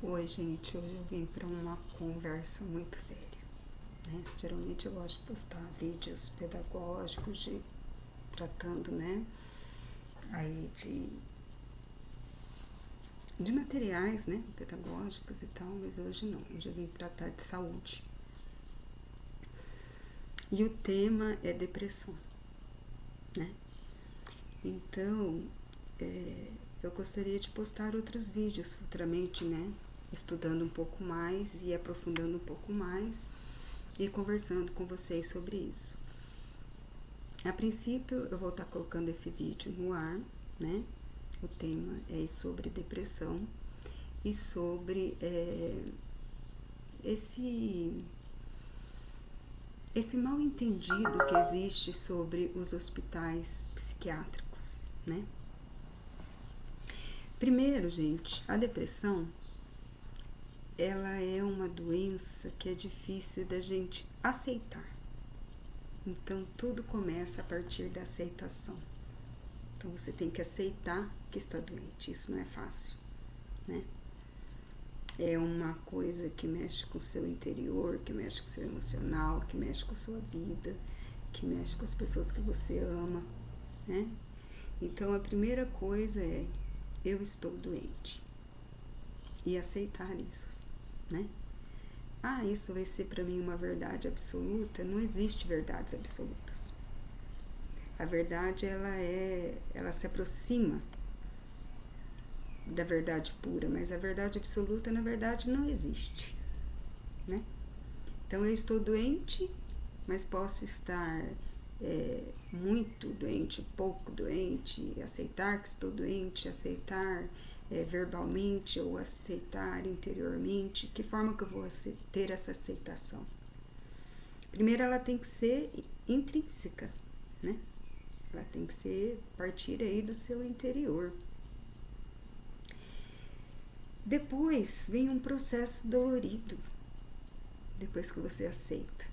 Oi, gente, hoje eu vim para uma conversa muito séria, né? Geralmente eu gosto de postar vídeos pedagógicos tratando, né, aí de materiais, né, pedagógicos e tal, mas hoje não, hoje eu vim tratar de saúde. E o tema é depressão, né? Então, eu gostaria de postar outros vídeos futuramente, né, estudando um pouco mais e aprofundando um pouco mais e conversando com vocês sobre isso. A princípio, eu vou estar colocando esse vídeo no ar, né? O tema é sobre depressão e sobre esse mal entendido que existe sobre os hospitais psiquiátricos, né? Primeiro, gente, a depressão, ela é uma doença que é difícil da gente aceitar. Então, tudo começa a partir da aceitação. Então, você tem que aceitar que está doente. Isso não é fácil, né? É uma coisa que mexe com o seu interior, que mexe com o seu emocional, que mexe com a sua vida, que mexe com as pessoas que você ama, né? Então, a primeira coisa é: eu estou doente. E aceitar isso, né? Ah, isso vai ser para mim uma verdade absoluta? Não existe verdades absolutas. A verdade, ela se aproxima da verdade pura, mas a verdade absoluta, na verdade, não existe, né? Então, eu estou doente, mas posso estar muito doente, pouco doente, aceitar que estou doente, aceitar verbalmente ou aceitar interiormente. Que forma que eu vou ter essa aceitação? Primeiro, ela tem que ser intrínseca, né? Ela tem que ser partir aí do seu interior. Depois vem um processo dolorido. Depois que você aceita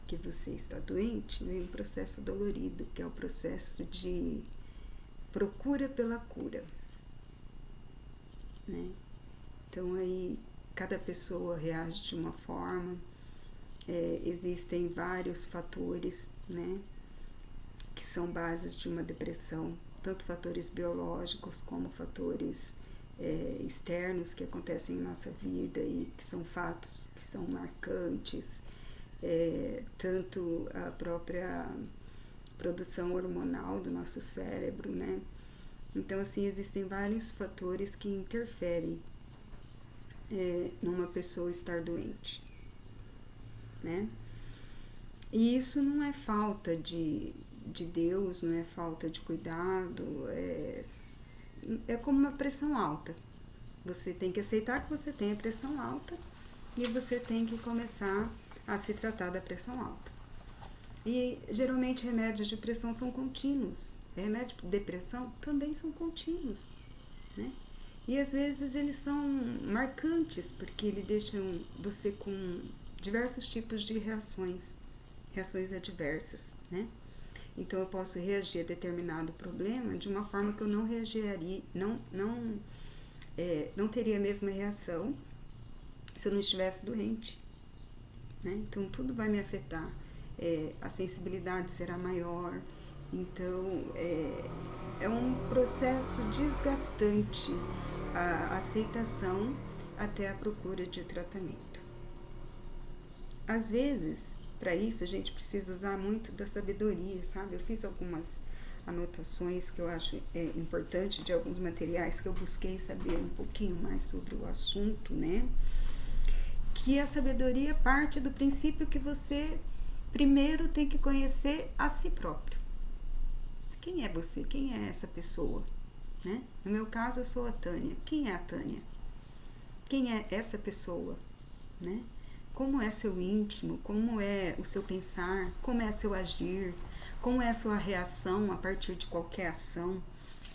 que você está doente, vem um processo dolorido, que é o processo de procura pela cura, né? Então aí cada pessoa reage de uma forma, existem vários fatores, né, que são bases de uma depressão, tanto fatores biológicos como fatores externos que acontecem em nossa vida e que são fatos que são marcantes, tanto a própria produção hormonal do nosso cérebro, né? Então, assim, existem vários fatores que interferem numa pessoa estar doente, né? E isso não é falta de Deus, não é falta de cuidado, é como uma pressão alta. Você tem que aceitar que você tem a pressão alta e você tem que começar a se tratar da pressão alta. E geralmente remédios de pressão são contínuos. Remédios de depressão também são contínuos, né? E às vezes eles são marcantes, porque eles deixam você com diversos tipos de reações adversas, né? Então eu posso reagir a determinado problema de uma forma que eu não reagiria, não teria a mesma reação se eu não estivesse doente, né? Então tudo vai me afetar, a sensibilidade será maior. Então é um processo desgastante a aceitação até a procura de tratamento. Às vezes, para isso, a gente precisa usar muito da sabedoria, sabe? Eu fiz algumas anotações que eu acho importante de alguns materiais que eu busquei saber um pouquinho mais sobre o assunto, né? Que a sabedoria parte do princípio que você primeiro tem que conhecer a si próprio. Quem é você? Quem é essa pessoa? Né? No meu caso, eu sou a Tânia. Quem é a Tânia? Quem é essa pessoa? Né? Como é seu íntimo? Como é o seu pensar? Como é seu agir? Como é a sua reação a partir de qualquer ação?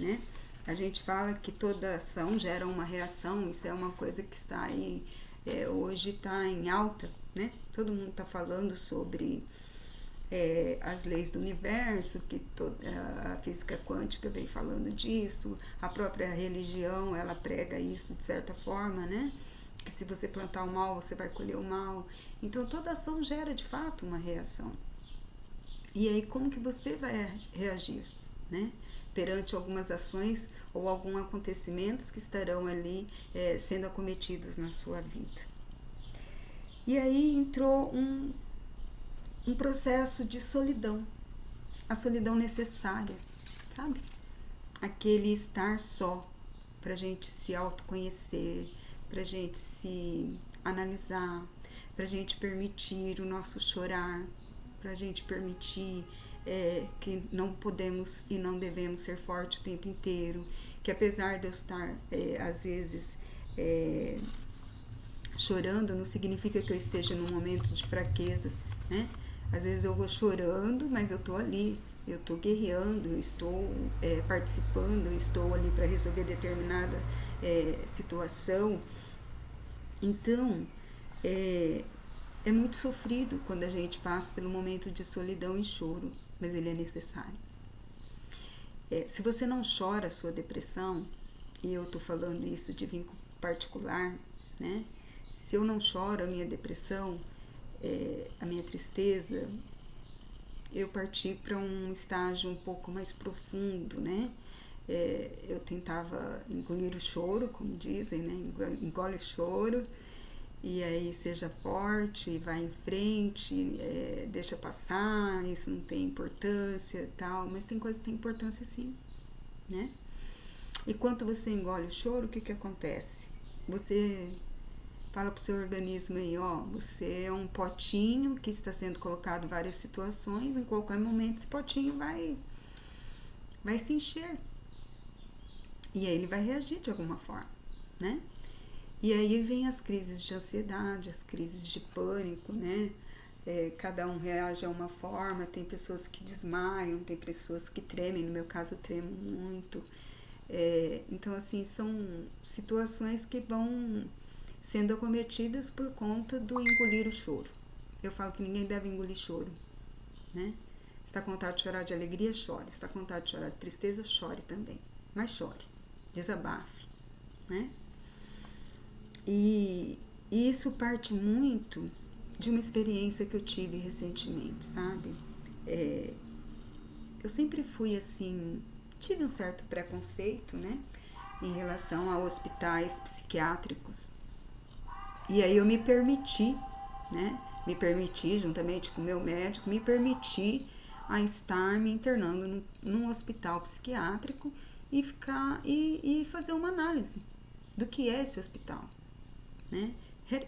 Né? A gente fala que toda ação gera uma reação. Isso é uma coisa que está aí, hoje está em alta, né? Todo mundo está falando sobre as leis do universo, que a física quântica vem falando disso, a própria religião, ela prega isso de certa forma, né? que se você plantar o mal, você vai colher o mal. Então, toda ação gera, de fato, uma reação. E aí, como que você vai reagir, né? Perante algumas ações ou alguns acontecimentos que estarão ali sendo acometidos na sua vida. E aí entrou um processo de solidão, a solidão necessária, sabe? Aquele estar só, para a gente se autoconhecer, para a gente se analisar, para a gente permitir o nosso chorar, para a gente permitir que não podemos e não devemos ser fortes o tempo inteiro, que apesar de eu estar, às vezes, chorando, não significa que eu esteja num momento de fraqueza, né? Às vezes eu vou chorando, mas eu estou ali, eu estou guerreando, eu estou participando, eu estou ali para resolver determinada situação. Então, é muito sofrido quando a gente passa pelo momento de solidão e choro, mas ele é necessário. Se você não chora a sua depressão, e eu estou falando isso de vínculo particular, né? Se eu não choro a minha depressão, a minha tristeza, eu parti para um estágio um pouco mais profundo, né? Eu tentava engolir o choro, como dizem, né? Engole o choro, e aí seja forte, vai em frente, deixa passar, isso não tem importância, tal, mas tem coisa que tem importância sim, né? E quando você engole o choro, o que acontece? Você fala pro seu organismo aí, ó, você é um potinho que está sendo colocado em várias situações, em qualquer momento esse potinho vai se encher. E aí ele vai reagir de alguma forma, né? E aí vem as crises de ansiedade, as crises de pânico, né? Cada um reage a uma forma, tem pessoas que desmaiam, tem pessoas que tremem, no meu caso eu tremo muito. Então, assim, são situações que vão sendo acometidas por conta do engolir o choro. Eu falo que ninguém deve engolir choro, né? Se está com vontade de chorar de alegria, chore. Se está com vontade de chorar de tristeza, chore também. Mas chore, desabafe, né? E isso parte muito de uma experiência que eu tive recentemente, sabe? Eu sempre fui assim, tive um certo preconceito, né? Em relação a hospitais psiquiátricos. E aí eu me permiti, né? Me permiti, juntamente com o meu médico, me permiti a estar me internando num hospital psiquiátrico e ficar e fazer uma análise do que é esse hospital, né?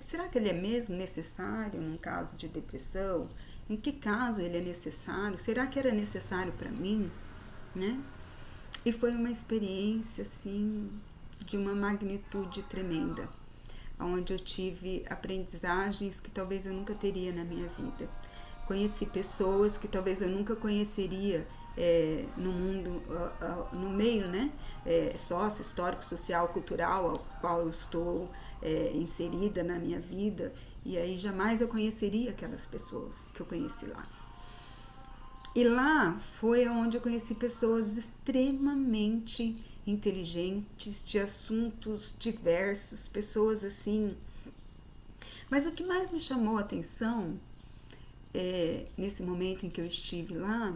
Será que ele é mesmo necessário num caso de depressão? Em que caso ele é necessário? Será que era necessário para mim, né? E foi uma experiência assim de uma magnitude tremenda, onde eu tive aprendizagens que talvez eu nunca teria na minha vida. Conheci pessoas que talvez eu nunca conheceria no mundo, no meio, né, sócio, histórico, social, cultural, ao qual eu estou inserida na minha vida, e aí jamais eu conheceria aquelas pessoas que eu conheci lá. E lá foi onde eu conheci pessoas extremamente inteligentes, de assuntos diversos, pessoas assim. Mas o que mais me chamou a atenção nesse momento em que eu estive lá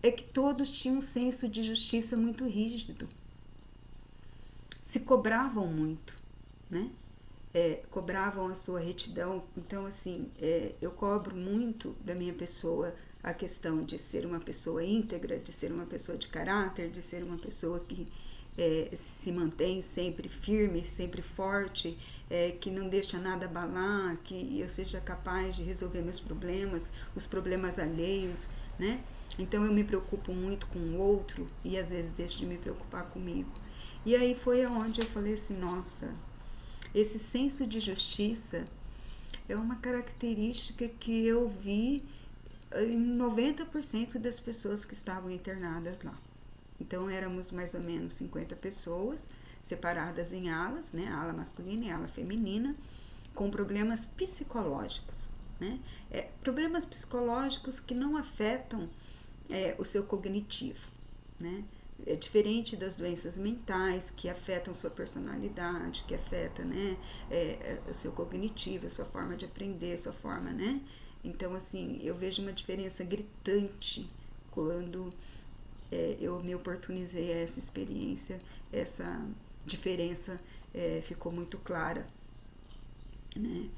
é que todos tinham um senso de justiça muito rígido, se cobravam muito, né? Cobravam a sua retidão. Então, assim, eu cobro muito da minha pessoa a questão de ser uma pessoa íntegra, de ser uma pessoa de caráter, de ser uma pessoa que se mantém sempre firme, sempre forte, que não deixa nada abalar, que eu seja capaz de resolver meus problemas, os problemas alheios, né? Então eu me preocupo muito com o outro e às vezes deixo de me preocupar comigo. E aí foi onde eu falei assim, nossa, esse senso de justiça é uma característica que eu vi em 90% das pessoas que estavam internadas lá. Então éramos mais ou menos 50 pessoas separadas em alas, né, ala masculina e ala feminina, com problemas psicológicos, né? Problemas psicológicos que não afetam o seu cognitivo, né? É diferente das doenças mentais que afetam sua personalidade, que afetam, né, o seu cognitivo, a sua forma de aprender, a sua forma, né? Então, assim, eu vejo uma diferença gritante quando eu me oportunizei a essa experiência, essa diferença ficou muito clara, né?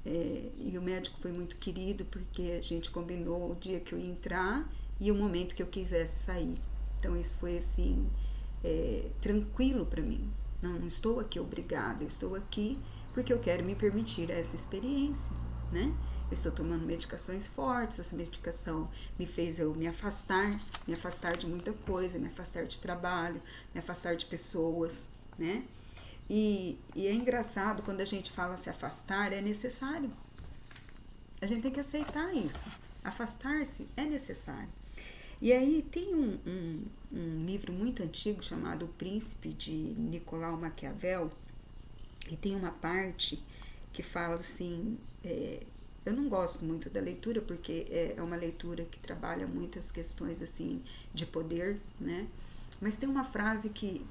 E o médico foi muito querido porque a gente combinou o dia que eu ia entrar e o momento que eu quisesse sair. Então isso foi assim, tranquilo para mim. Não estou aqui obrigada, eu estou aqui porque eu quero me permitir essa experiência, né? Eu estou tomando medicações fortes, essa medicação me fez eu me afastar de muita coisa, me afastar de trabalho, me afastar de pessoas, né? E é engraçado quando a gente fala se afastar, é necessário. A gente tem que aceitar isso. Afastar-se é necessário. E aí tem um livro muito antigo chamado O Príncipe, de Nicolau Maquiavel, e tem uma parte que fala assim, eu não gosto muito da leitura porque é uma leitura que trabalha muitas questões assim de poder, né? Mas tem uma frase que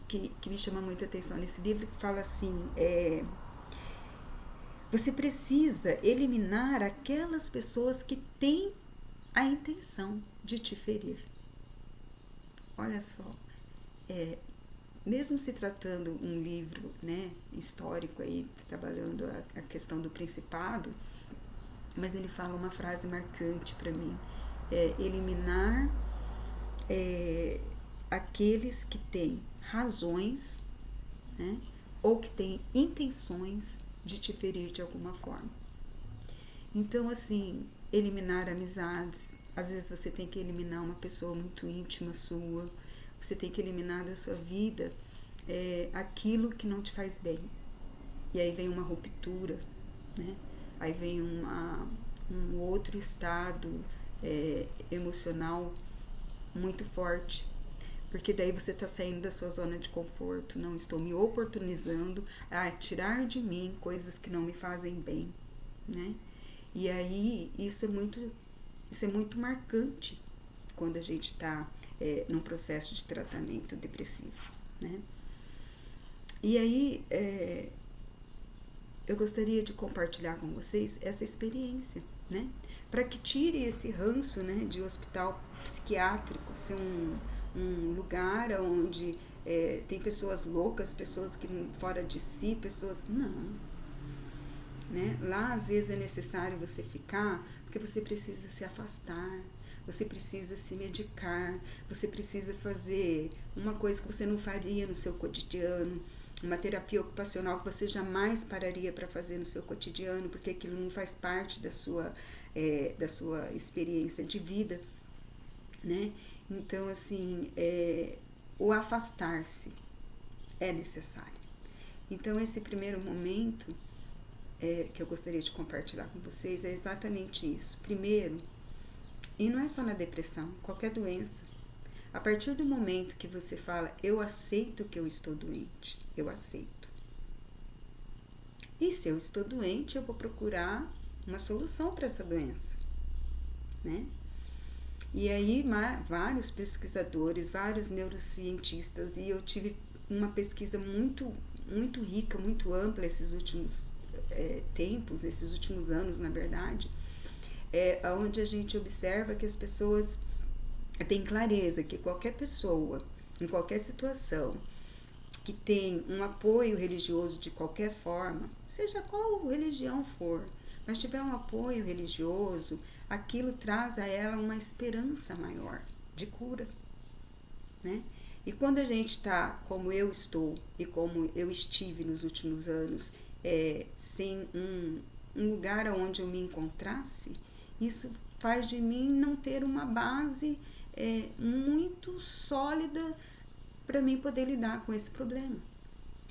me chama muita atenção nesse livro que fala assim, você precisa eliminar aquelas pessoas que têm a intenção de te ferir. Olha só, mesmo se tratando um livro, né, histórico aí, trabalhando a questão do principado, mas ele fala uma frase marcante para mim, eliminar aqueles que têm razões, né, ou que têm intenções de te ferir de alguma forma. Então, assim, eliminar amizades. Às vezes você tem que eliminar uma pessoa muito íntima sua. Você tem que eliminar da sua vida aquilo que não te faz bem. E aí vem uma ruptura, né? Aí vem um outro estado emocional muito forte. Porque daí você está saindo da sua zona de conforto. Não estou me oportunizando a tirar de mim coisas que não me fazem bem, né? E aí isso é muito marcante quando a gente está num processo de tratamento depressivo, né? E aí eu gostaria de compartilhar com vocês essa experiência, né? Para que tire esse ranço, né, de hospital psiquiátrico ser um lugar onde tem pessoas loucas, pessoas que fora de si, pessoas... Não. Né? Lá, às vezes, é necessário você ficar porque você precisa se afastar, você precisa se medicar, você precisa fazer uma coisa que você não faria no seu cotidiano, uma terapia ocupacional que você jamais pararia para fazer no seu cotidiano, porque aquilo não faz parte da sua experiência de vida, né? Então, assim, o afastar-se é necessário. Então, esse primeiro momento que eu gostaria de compartilhar com vocês é exatamente isso. Primeiro, e não é só na depressão, qualquer doença, a partir do momento que você fala, eu aceito que eu estou doente, eu aceito. E se eu estou doente, eu vou procurar uma solução para essa doença, né? E aí vários pesquisadores, vários neurocientistas, e eu tive uma pesquisa muito, muito rica, muito ampla esses últimos tempos, esses últimos anos, na verdade, onde a gente observa que as pessoas têm clareza que qualquer pessoa, em qualquer situação, que tem um apoio religioso de qualquer forma, seja qual religião for, mas tiver um apoio religioso, aquilo traz a ela uma esperança maior de cura, né? E quando a gente está, como eu estou e como eu estive nos últimos anos, sem um lugar onde eu me encontrasse, isso faz de mim não ter uma base muito sólida para mim poder lidar com esse problema,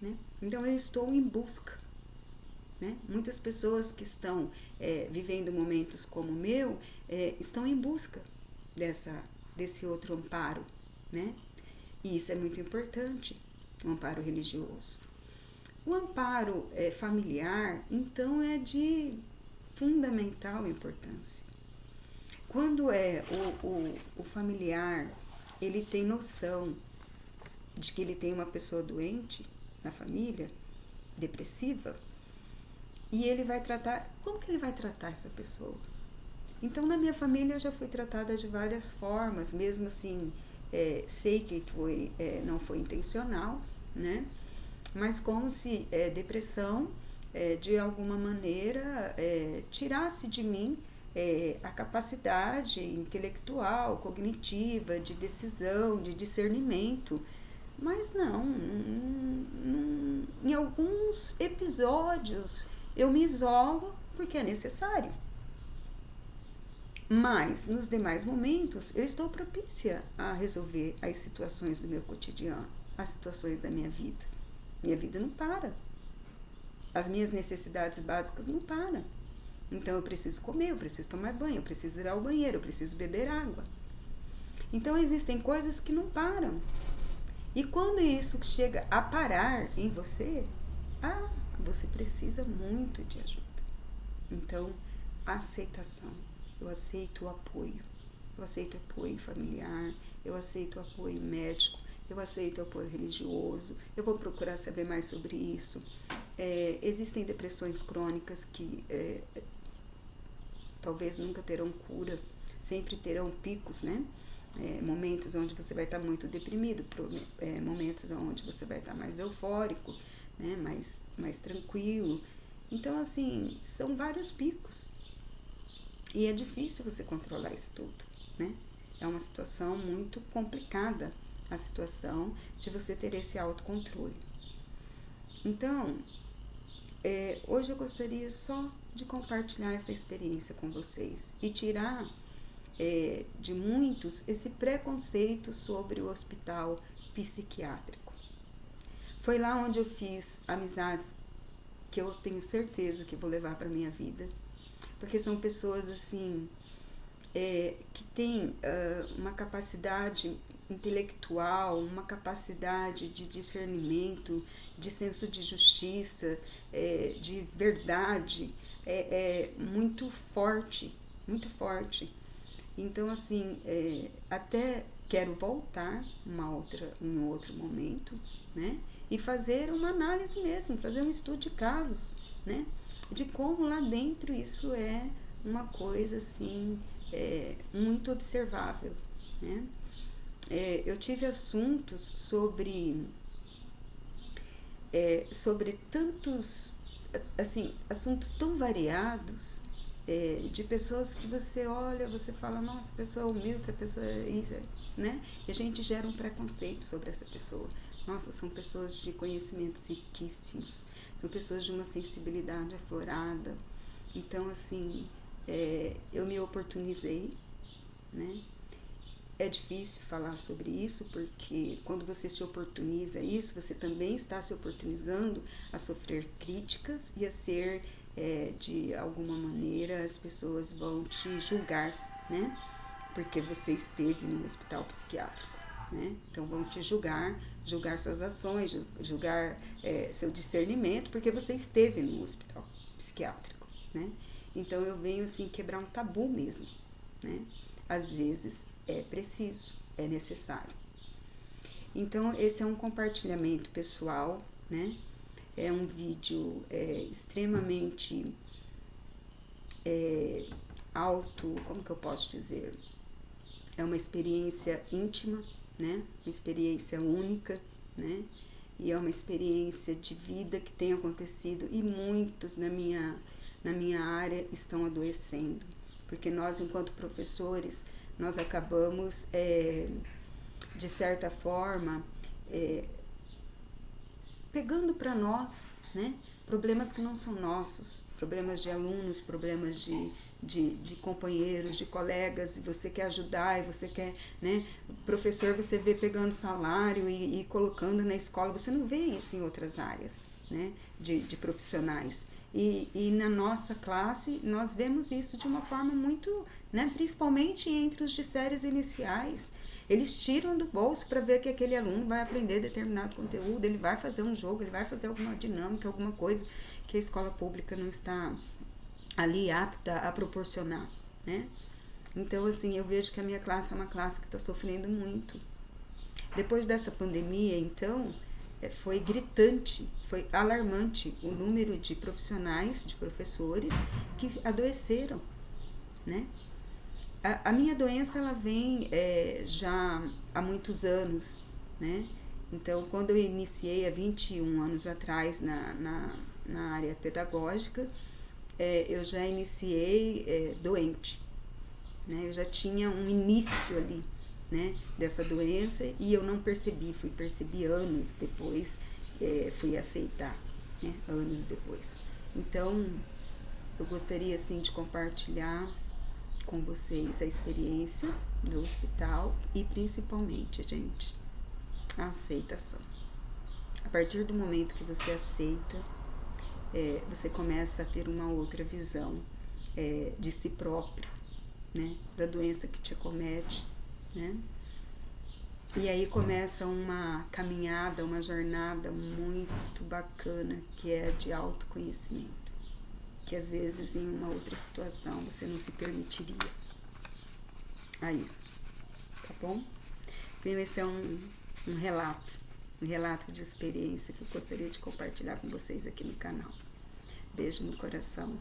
né? Então eu estou em busca, né? Muitas pessoas que estão vivendo momentos como o meu estão em busca desse outro amparo, né? E isso é muito importante, o amparo religioso. O amparo familiar, então, é de fundamental importância. Quando o familiar, ele tem noção de que ele tem uma pessoa doente na família, depressiva, e ele vai tratar, como que ele vai tratar essa pessoa? Então, na minha família, eu já fui tratada de várias formas, mesmo assim, sei que não foi intencional, né? Mas como se depressão, de alguma maneira, tirasse de mim a capacidade intelectual, cognitiva, de decisão, de discernimento. Mas não, em alguns episódios eu me isolo porque é necessário. Mas, nos demais momentos, eu estou propícia a resolver as situações do meu cotidiano, as situações da minha vida. Minha vida não para. As minhas necessidades básicas não param. Então, eu preciso comer, eu preciso tomar banho, eu preciso ir ao banheiro, eu preciso beber água. Então, existem coisas que não param. E quando isso chega a parar em você, você precisa muito de ajuda. Então, aceitação. Eu aceito o apoio. Eu aceito o apoio familiar, eu aceito o apoio médico, eu aceito o apoio religioso, eu vou procurar saber mais sobre isso. Existem depressões crônicas que talvez nunca terão cura, sempre terão picos, né? Momentos onde você vai estar muito deprimido, momentos onde você vai estar mais eufórico, né? mais tranquilo. Então, assim, são vários picos. E é difícil você controlar isso tudo, né? É uma situação muito complicada, a situação de você ter esse autocontrole. Então, hoje eu gostaria só de compartilhar essa experiência com vocês e tirar de muitos esse preconceito sobre o hospital psiquiátrico. Foi lá onde eu fiz amizades que eu tenho certeza que vou levar para minha vida, porque são pessoas assim que têm uma capacidade intelectual, uma capacidade de discernimento, de senso de justiça, de verdade, muito forte, muito forte. Então, assim, até quero voltar em outro momento, né? E fazer uma análise mesmo, fazer um estudo de casos, né? De como lá dentro isso é uma coisa, assim, muito observável, né? Eu tive assuntos sobre tantos, assim, assuntos tão variados, de pessoas que você olha, você fala, nossa, essa pessoa é humilde, essa pessoa é isso, né? E a gente gera um preconceito sobre essa pessoa. Nossa, são pessoas de conhecimentos riquíssimos, são pessoas de uma sensibilidade aflorada. Então, assim, eu me oportunizei, né? É difícil falar sobre isso, porque quando você se oportuniza isso, você também está se oportunizando a sofrer críticas e a ser, de alguma maneira, as pessoas vão te julgar, né? Porque você esteve no hospital psiquiátrico, né? Então vão te julgar suas ações, julgar seu discernimento, porque você esteve no hospital psiquiátrico, né? Então eu venho assim quebrar um tabu mesmo, né? Às vezes é preciso, é necessário. Então esse é um compartilhamento pessoal, né? É um vídeo extremamente como que eu posso dizer? É uma experiência íntima, né? Uma experiência única, né? E é uma experiência de vida que tem acontecido e muitos na minha área estão adoecendo, porque nós, enquanto professores, nós acabamos, de certa forma, pegando para nós, né, problemas que não são nossos, problemas de alunos, problemas de companheiros, de colegas, e você quer ajudar, e você quer, né, professor você vê pegando salário e colocando na escola, você não vê isso em outras áreas, né, de profissionais. E na nossa classe, nós vemos isso de uma forma muito, né, principalmente entre os de séries iniciais. Eles tiram do bolso para ver que aquele aluno vai aprender determinado conteúdo, ele vai fazer um jogo, ele vai fazer alguma dinâmica, alguma coisa que a escola pública não está ali apta a proporcionar, né? Então, assim, eu vejo que a minha classe é uma classe que está sofrendo muito. Depois dessa pandemia, então, foi gritante, foi alarmante o número de profissionais, de professores que adoeceram, né? A minha doença, ela vem já há muitos anos, né? Então, quando eu iniciei há 21 anos atrás na área pedagógica, eu já iniciei doente, né? Eu já tinha um início ali, né, dessa doença, e eu não percebi, fui perceber anos depois, fui aceitar, né, anos depois. Então, eu gostaria, assim, de compartilhar com vocês a experiência do hospital e, principalmente, gente, a aceitação. A partir do momento que você aceita, você começa a ter uma outra visão de si próprio, né, da doença que te acomete, né? E aí começa uma caminhada, uma jornada muito bacana, que é de autoconhecimento, que às vezes em uma outra situação você não se permitiria a isso, tá bom? Então esse é um relato de experiência que eu gostaria de compartilhar com vocês aqui no canal. Beijo no coração